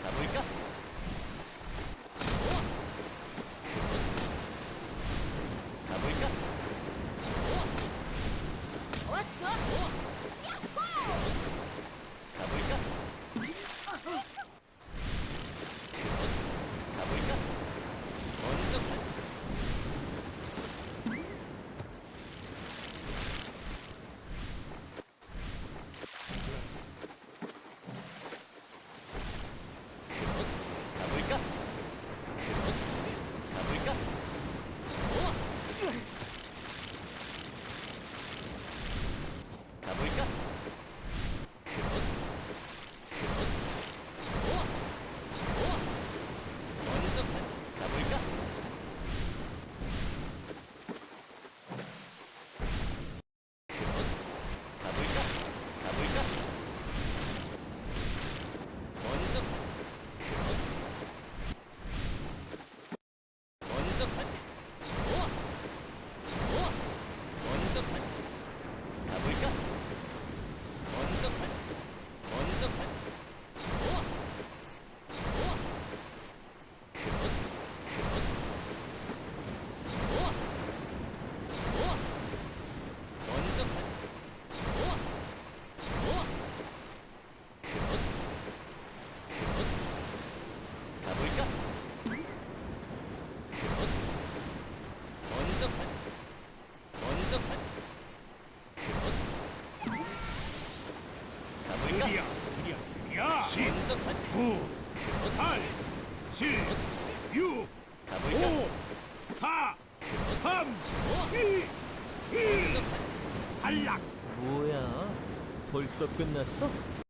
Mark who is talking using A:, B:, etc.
A: 가볼까? 가볼까?
B: 좋았어.
A: 가볼까? 가볼까? 먼저 가. 가볼까? 가볼까? 가볼까? 먼저 가볼까? 가볼까? 가볼까? 먼저 먼저 가지. 좋아. 좋아. 먼저 가지. 가볼까? 먼저 가지. 먼저 가지. 좋아. 좋아. 좋아. 좋아. 먼저 가지. 좋아. 좋아. 가볼까? 먼저 가지. 먼저 가지. 가볼까?
C: 야!
A: 먼저 가지.
C: 9, 8, 7, 6,
A: 가볼까?
C: 5, 4, 3,
A: 좋아.
C: 2, 1,
A: 먼저 가지.
C: 탈락!
D: 뭐야? 벌써 끝났어?